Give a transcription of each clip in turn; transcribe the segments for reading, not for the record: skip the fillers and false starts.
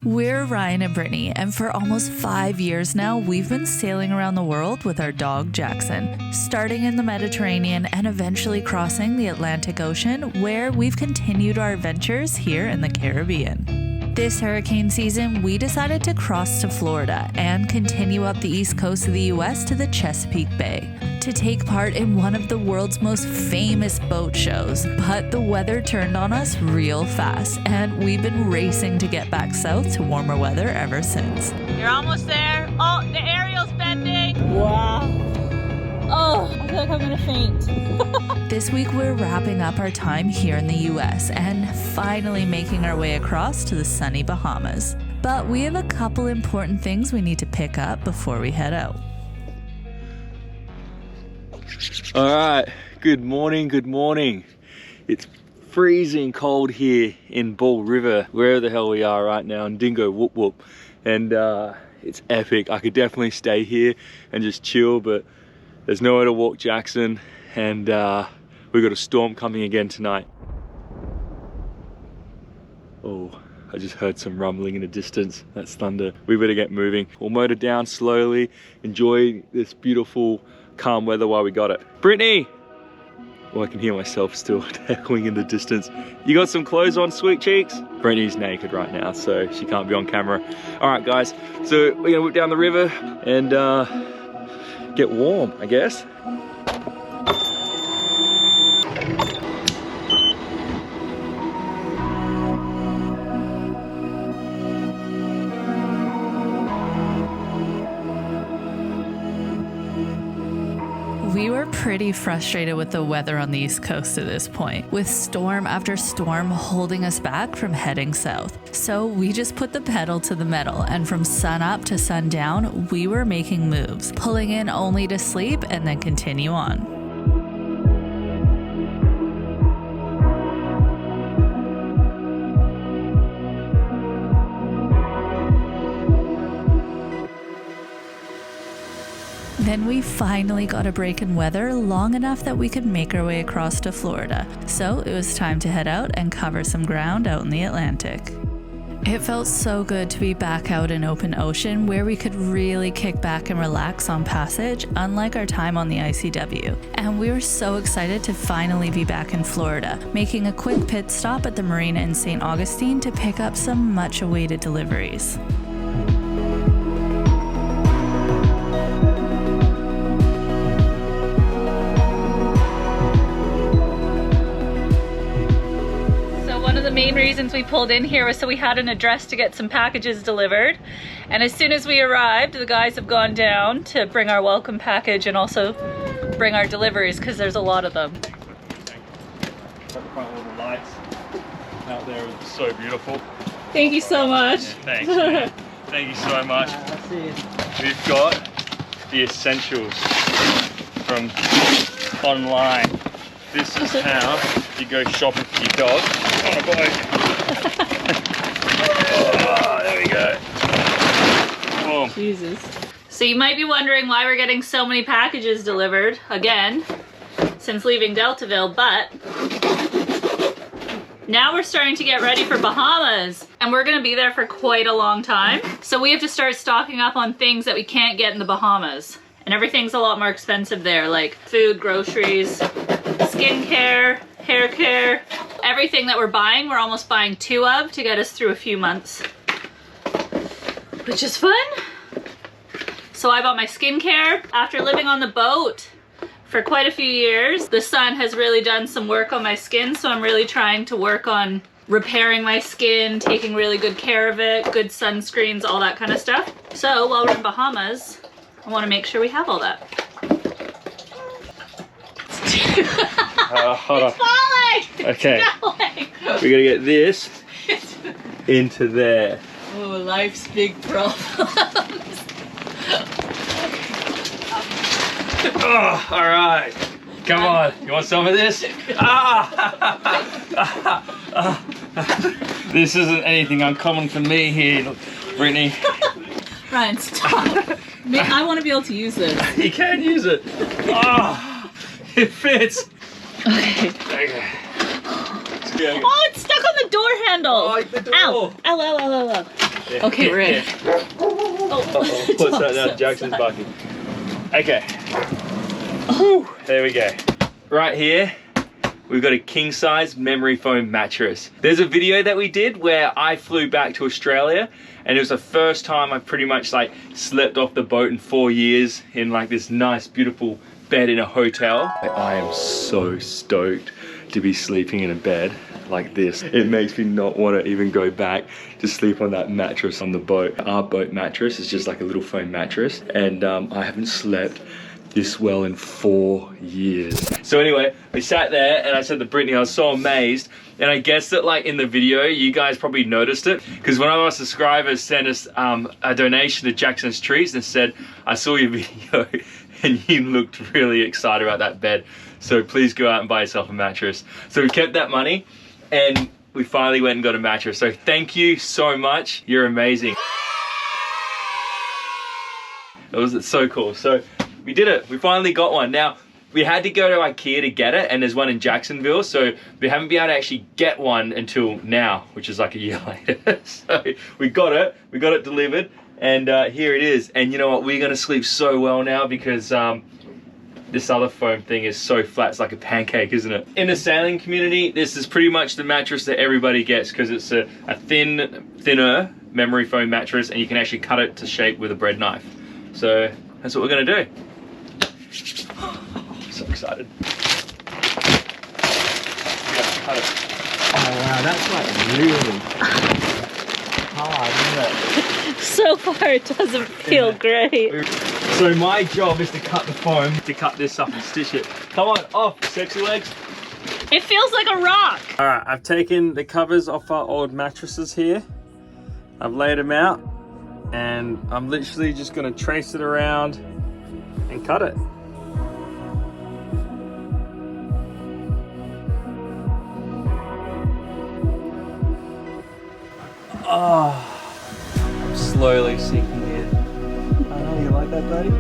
We're Ryan and Brittany, and for almost 5 years now, we've been sailing around the world with our dog Jackson, starting in the Mediterranean and eventually crossing the Atlantic Ocean, where we've continued our adventures here in the Caribbean. This hurricane season, we decided to cross to Florida and continue up the east coast of the US to the Chesapeake Bay to take part in one of the world's most famous boat shows. But the weather turned on us real fast, and we've been racing to get back south to warmer weather ever since. You're almost there. Oh, the aerial's bending. Wow. Oh, I feel like I'm gonna faint. This week we're wrapping up our time here in the US and finally making our way across to the sunny Bahamas. But we have a couple important things we need to pick up before we head out. All right, good morning. It's freezing cold here in Bull River, wherever the hell we are right now in Dinghy, whoop whoop. And it's epic. I could definitely stay here and just chill, but there's nowhere to walk Jackson, and we've got a storm coming again tonight. Oh, I just heard some rumbling in the distance. That's thunder. We better get moving. We'll motor down slowly, enjoy this beautiful calm weather while we got it. Brittany! Oh, I can hear myself still echoing in the distance. You got some clothes on, sweet cheeks? Brittany's naked right now, so she can't be on camera. All right, guys, so we're gonna whip down the river and get warm, I guess. We were pretty frustrated with the weather on the East Coast at this point, with storm after storm holding us back from heading south. So we just put the pedal to the metal, and from sun up to sundown, we were making moves, pulling in only to sleep and then continue on. Then we finally got a break in weather long enough that we could make our way across to Florida. So it was time to head out and cover some ground out in the Atlantic. It felt so good to be back out in open ocean where we could really kick back and relax on passage, unlike our time on the ICW. And we were so excited to finally be back in Florida, making a quick pit stop at the marina in St. Augustine to pick up some much awaited deliveries. The main reasons we pulled in here was so we had an address to get some packages delivered, and as soon as we arrived, the guys have gone down to bring our welcome package and also bring our deliveries because there's a lot of them. All the lights out there is so beautiful. Thank you so much. Yeah, thanks. Thank you so much. We've got the essentials from online. This is how you go shopping for your dog on a boat. Oh, there we go. Boom. Jesus. So you might be wondering why we're getting so many packages delivered again since leaving Deltaville, but now we're starting to get ready for Bahamas, and we're gonna be there for quite a long time. So we have to start stocking up on things that we can't get in the Bahamas. And everything's a lot more expensive there, like food, groceries, skincare, hair care. Everything that we're buying, we're almost buying 2 of to get us through a few months, which is fun. So I bought my skincare. After living on the boat for quite a few years, the sun has really done some work on my skin, so I'm really trying to work on repairing my skin, taking really good care of it, good sunscreens, all that kind of stuff. So while we're in Bahamas, I want to make sure we have all that. Hold it's falling! Okay. It's falling! We gotta get this into there. Oh, life's big problems. Oh, all right. Come on. You want some of this? This isn't anything uncommon for me here, Brittany. Ryan, stop. I want to be able to use this. You can use it. Oh, it fits. Okay. Oh, it's stuck on the door handle. Oh, the door. Ow. Ow, ow, ow, ow, ow. Okay, we're in. Uh-oh. What's that now? Jackson's barking. Okay. Whew. There we go. Right here, we've got a king size memory foam mattress. There's a video that we did where I flew back to Australia, and it was the first time I pretty much like slept off the boat in 4 years in like this nice, beautiful bed in a hotel. I am so stoked to be sleeping in a bed like this. It makes me not want to even go back to sleep on that mattress on the boat. Our boat mattress is just like a little foam mattress, and I haven't slept this well in 4 years. So anyway, we sat there and I said to Brittany, I was so amazed, and I guess that like in the video you guys probably noticed it, because one of our subscribers sent us a donation to Jackson's Treats and said, I saw your video and you looked really excited about that bed, so please go out and buy yourself a mattress. So we kept that money and we finally went and got a mattress. So thank you so much, you're amazing. It was so cool. So we did it, we finally got one. Now, we had to go to IKEA to get it, and there's one in Jacksonville, so we haven't been able to actually get one until now, which is like a year later. So we got it delivered, and here it is. And you know what, we're gonna sleep so well now because this other foam thing is so flat, it's like a pancake, isn't it? In the sailing community, this is pretty much the mattress that everybody gets, because it's a thinner memory foam mattress, and you can actually cut it to shape with a bread knife. So that's what we're gonna do. So excited. Cut it. Oh wow, that's like really hard, isn't it? So far it doesn't feel great. So my job is to cut the foam, to cut this up and stitch it. Come on, off, sexy legs. It feels like a rock. All right, I've taken the covers off our old mattresses here. I've laid them out, and I'm literally just gonna trace it around and cut it. Oh, I'm slowly sinking in. I know you like that, buddy.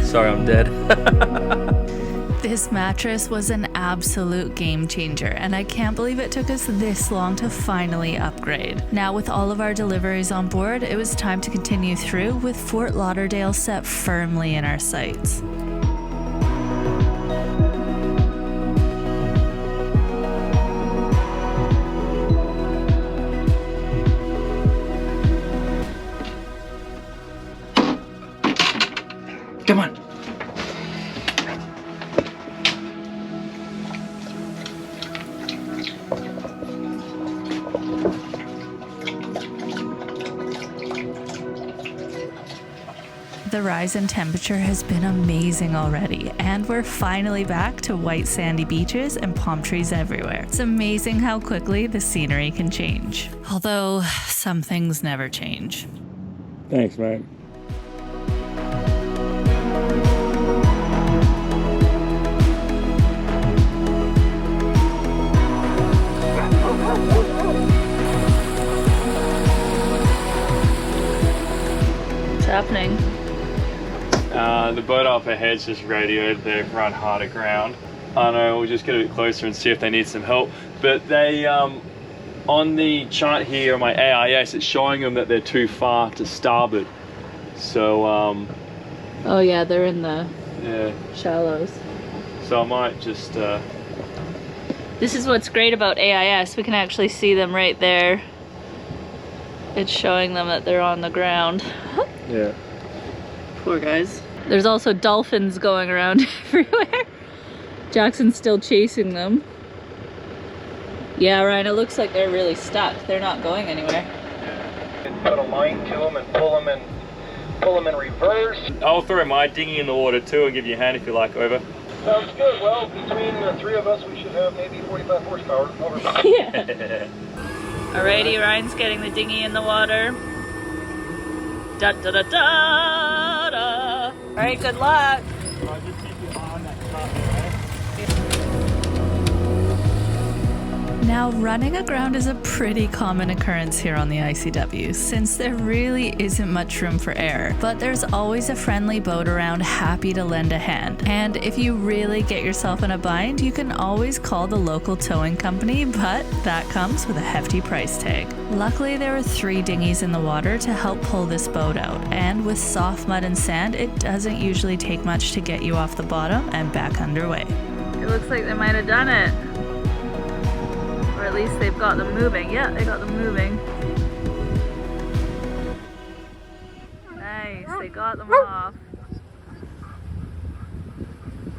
Sorry, I'm dead. This mattress was an absolute game changer, and I can't believe it took us this long to finally upgrade. Now, with all of our deliveries on board, it was time to continue through with Fort Lauderdale set firmly in our sights. Come on. The rise in temperature has been amazing already, and we're finally back to white sandy beaches and palm trees everywhere. It's amazing how quickly the scenery can change. Although, some things never change. Thanks, mate. What's happening? The boat up ahead's just radioed. They've run hard aground. I know, we'll just get a bit closer and see if they need some help. But they, on the chart here on my AIS, it's showing them that they're too far to starboard. So, Oh yeah, they're in the yeah. shallows. So I might just, This is what's great about AIS. We can actually see them right there. It's showing them that they're on the ground. yeah. Poor guys. There's also dolphins going around everywhere. Jackson's still chasing them. Yeah, Ryan, it looks like they're really stuck. They're not going anywhere. Put a line to them and pull them in reverse. I'll throw my dinghy in the water too and give you a hand if you like, over. Sounds good. Well, between the three of us, we should have maybe 45 horsepower. Over. Yeah. Alrighty, Ryan's getting the dinghy in the water. Da da da da da. Alright, good luck. I'll just keep your eye on that chart, Now, running aground is a pretty common occurrence here on the ICW, since there really isn't much room for error, but there's always a friendly boat around happy to lend a hand. And if you really get yourself in a bind, you can always call the local towing company, but that comes with a hefty price tag. Luckily, there are 3 dinghies in the water to help pull this boat out, and with soft mud and sand, it doesn't usually take much to get you off the bottom and back underway. It looks like they might have done it. Or at least they've got them moving. Yeah, they got them moving. Nice, they got them off.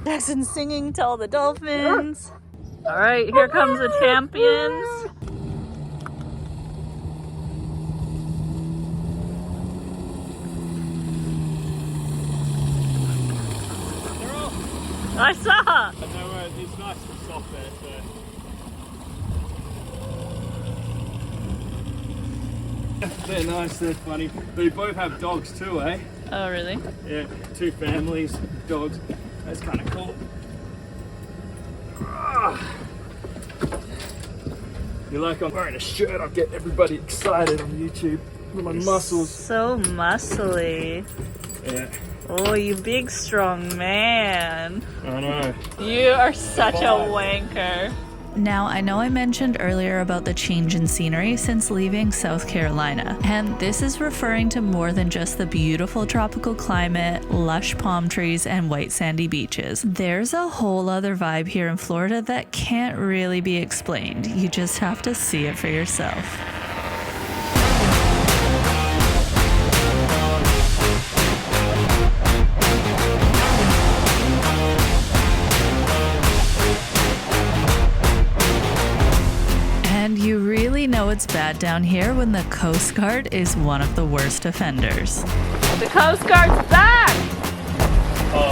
Jackson's singing to all the dolphins. All right, here comes the champions. I saw! It's nice and soft there, so. They're nice, they're funny. They both have dogs too, eh? Oh, really? Yeah, 2 families, dogs. That's kind of cool. You like I'm wearing a shirt, I'll get everybody excited on YouTube with my muscles. So muscly. Yeah. Oh, you big strong man. I know. You are such a wanker. Now, I know I mentioned earlier about the change in scenery since leaving South Carolina, and this is referring to more than just the beautiful tropical climate, lush palm trees, and white sandy beaches. There's a whole other vibe here in Florida that can't really be explained. You just have to see it for yourself. And you really know it's bad down here when the Coast Guard is one of the worst offenders. The Coast Guard's back! Oh,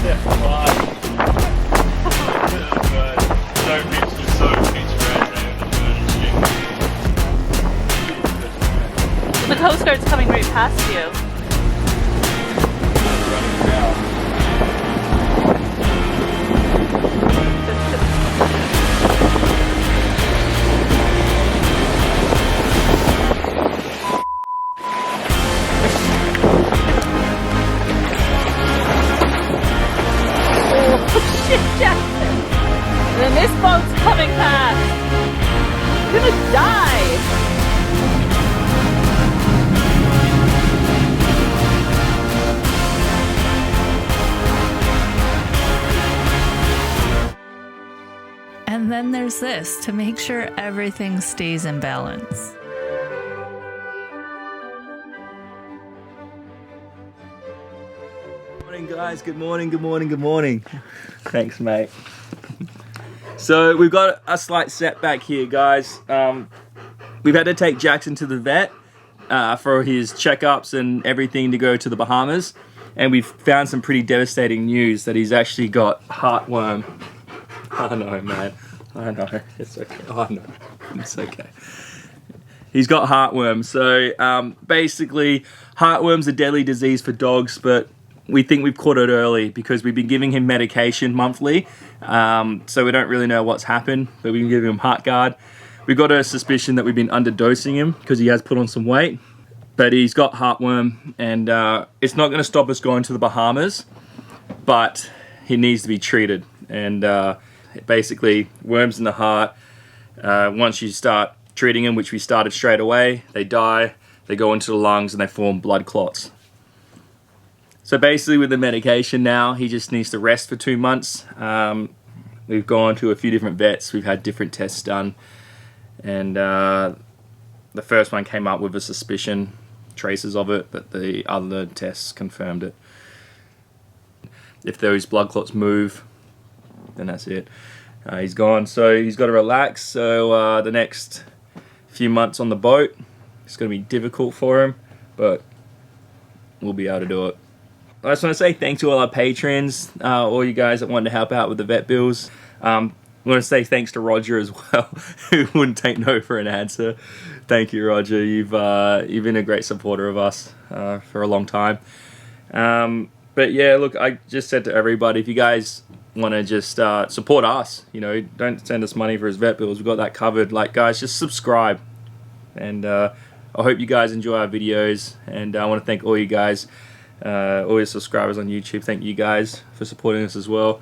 yeah, fine. The Coast Guard's coming right past you. Jackson. And then this boat's coming past. You're gonna die. And then there's this to make sure everything stays in balance. Morning guys, good morning, good morning, good morning. Thanks mate. So we've got a slight setback here guys. We've had to take Jackson to the vet for his checkups and everything to go to the Bahamas, and we've found some pretty devastating news that he's actually got heartworm. I know man, I know, it's okay, I know, it's okay. He's got heartworm. So basically heartworm's a deadly disease for dogs, but we think we've caught it early because we've been giving him medication monthly. So we don't really know what's happened, but we can give him HeartGuard. We've got a suspicion that we've been underdosing him because he has put on some weight, but he's got heartworm, and it's not going to stop us going to the Bahamas, but he needs to be treated. And basically worms in the heart, once you start treating them, which we started straight away, they die, they go into the lungs and they form blood clots. So basically with the medication now, he just needs to rest for 2 months. We've gone to a few different vets, we've had different tests done, and the first one came up with a suspicion, traces of it, but the other tests confirmed it. If those blood clots move, then that's it. He's gone, so he's got to relax. So the next few months on the boat, it's going to be difficult for him, but we'll be able to do it. I just want to say thanks to all our patrons, all you guys that wanted to help out with the vet bills. I want to say thanks to Roger as well, who wouldn't take no for an answer. Thank you, Roger. You've been a great supporter of us for a long time. But yeah, look, I just said to everybody, if you guys want to just support us, you know, don't send us money for his vet bills. We've got that covered. Like, guys, just subscribe. And I hope you guys enjoy our videos. And I want to thank all you guys, all your subscribers on YouTube. Thank you guys for supporting us as well.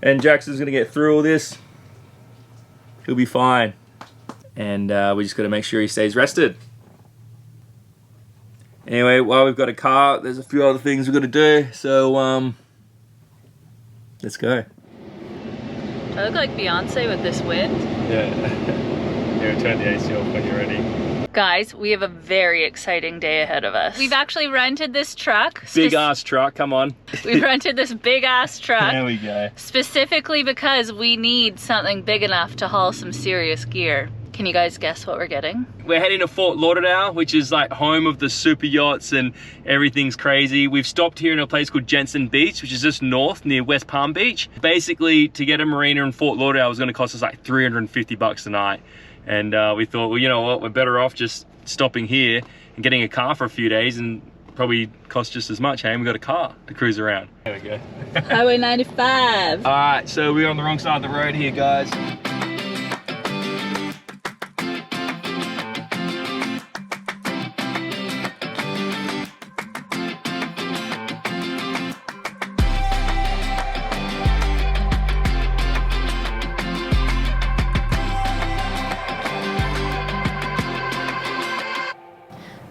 And Jackson's going to get through all this. He'll be fine. And we just got to make sure he stays rested. Anyway, while we've got a car, there's a few other things we've got to do. So, let's go. I look like Beyonce with this wind. Yeah. Here, turn the AC off when you're ready. Guys, we have a very exciting day ahead of us. We've actually rented this truck. Big ass truck, come on. We've rented this big ass truck. There we go. Specifically because we need something big enough to haul some serious gear. Can you guys guess what we're getting? We're heading to Fort Lauderdale, which is like home of the super yachts and everything's crazy. We've stopped here in a place called Jensen Beach, which is just north near West Palm Beach. Basically, to get a marina in Fort Lauderdale was gonna cost us like $350 a night. And we thought, well, you know what, we're better off just stopping here and getting a car for a few days and probably cost just as much, hey? We got a car to cruise around. There we go. Highway 95. All right, so we're on the wrong side of the road here, guys.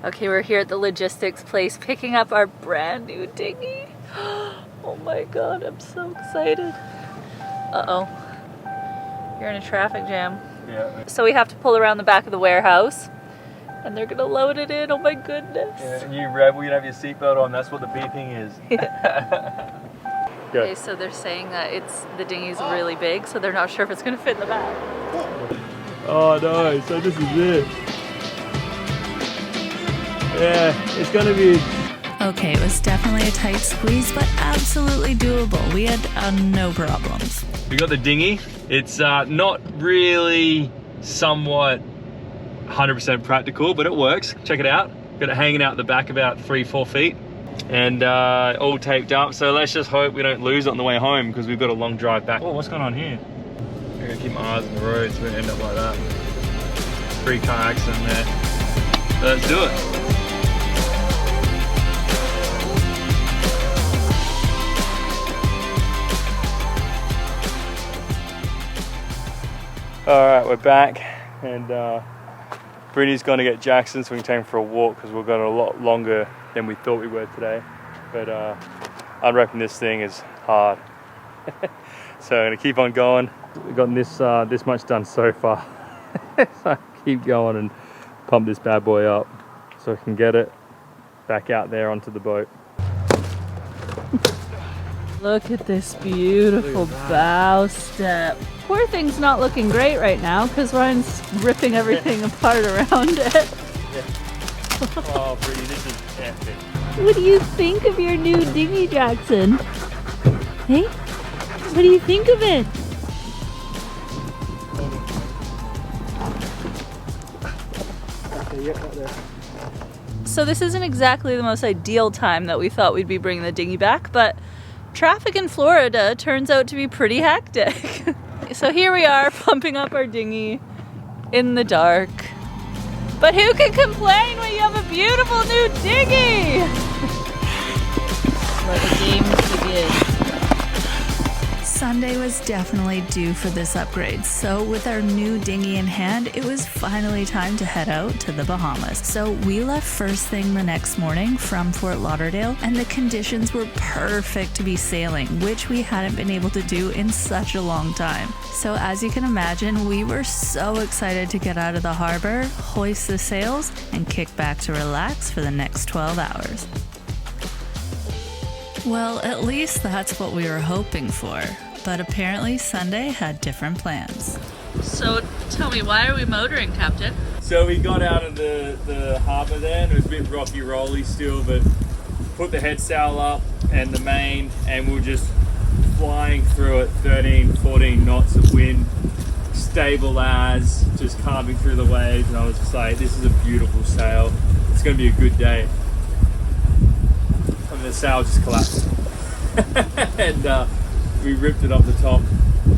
Okay, we're here at the logistics place picking up our brand new dinghy. Oh my God, I'm so excited. Uh-oh, you're in a traffic jam. Yeah. So we have to pull around the back of the warehouse and they're gonna load it in, oh my goodness. Yeah, you rebel, you have your seatbelt on, that's what the beeping is. Okay, so they're saying that the dinghy's really big, so they're not sure if it's gonna fit in the back. Oh no, so this is it. Yeah, it's gonna be... Okay, it was definitely a tight squeeze, but absolutely doable. We had no problems. We got the dinghy. It's not really somewhat 100% practical, but it works. Check it out. Got it hanging out the back about 3-4 feet and all taped up. So let's just hope we don't lose it on the way home because we've got a long drive back. Oh, what's going on here? I'm gonna keep my eyes on the road so we don't end up like that. 3-car accident there. So let's do it. Alright, we're back and Brittany's gonna get Jackson so we can take him for a walk because we've got a lot longer than we thought we were today. But I reckon this thing is hard. So I'm gonna keep on going. We've gotten this much done so far. So I keep going and pump this bad boy up so I can get it back out there onto the boat. Look at this beautiful bow step. Poor thing's not looking great right now because Ryan's ripping everything apart around it. Yeah. Oh, Brittany, this is epic. What do you think of your new dinghy, Jackson? Hey? What do you think of it? So this isn't exactly the most ideal time that we thought we'd be bringing the dinghy back, but traffic in Florida turns out to be pretty hectic. So here we are pumping up our dinghy in the dark. But who can complain when you have a beautiful new dinghy? Let the games begin. Sunday was definitely due for this upgrade, so with our new dinghy in hand, it was finally time to head out to the Bahamas. So we left first thing the next morning from Fort Lauderdale, and the conditions were perfect to be sailing, which we hadn't been able to do in such a long time. So as you can imagine, we were so excited to get out of the harbor, hoist the sails, and kick back to relax for the next 12 hours. Well, at least that's what we were hoping for. But apparently Sunday had different plans. So tell me, why are we motoring, Captain? So we got out of the harbour there and it was a bit rocky rolly still, but put the head sail up and the main and we were just flying through it, 13, 14 knots of wind, stable as, just carving through the waves, and I was just like, this is a beautiful sail. It's going to be a good day. And the sail just collapsed. And we ripped it off the top,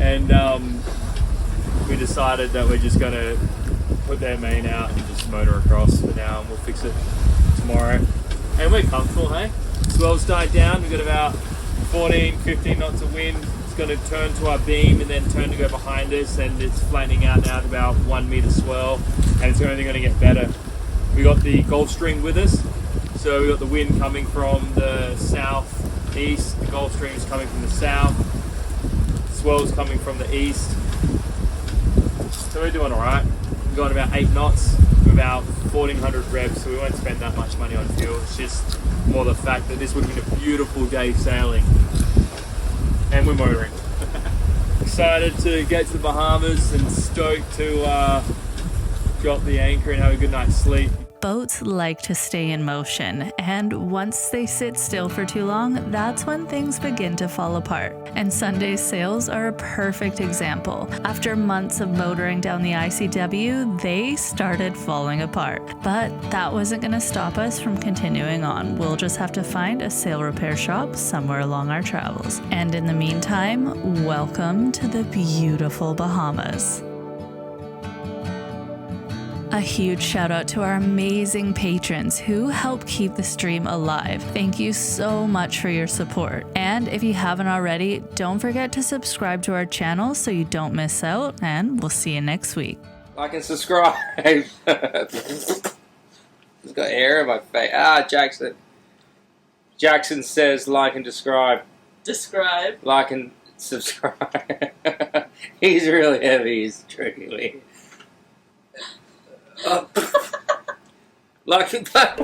and we decided that we're just gonna put their main out and just motor across for now, and we'll fix it tomorrow. And we're comfortable, hey? Swell's died down. We've got about 14, 15 knots of wind. It's going to turn to our beam and then turn to go behind us, and it's flattening out now to about 1 meter swell, and it's only going to get better. We got the Gulf Stream with us, so we got the wind coming from the southeast. The Gulf Stream is coming from the south. Swell's coming from the east. So we're doing all right. We've got about 8 knots with about 1,400 revs, so we won't spend that much money on fuel. It's just more the fact that this would have been a beautiful day sailing, and we're motoring. Excited to get to the Bahamas and stoked to drop the anchor and have a good night's sleep. Boats like to stay in motion, and once they sit still for too long, that's when things begin to fall apart. And Sunday's sails are a perfect example. After months of motoring down the ICW, they started falling apart. But that wasn't going to stop us from continuing on. We'll just have to find a sail repair shop somewhere along our travels. And in the meantime, welcome to the beautiful Bahamas. A huge shout out to our amazing patrons who help keep the stream alive. Thank you so much for your support. And if you haven't already, don't forget to subscribe to our channel so you don't miss out, and we'll see you next week. Like and subscribe. It's got hair in my face. Ah, Jackson. Jackson says like and describe. Describe. Like and subscribe. He's really heavy. He's tricking me. Like that.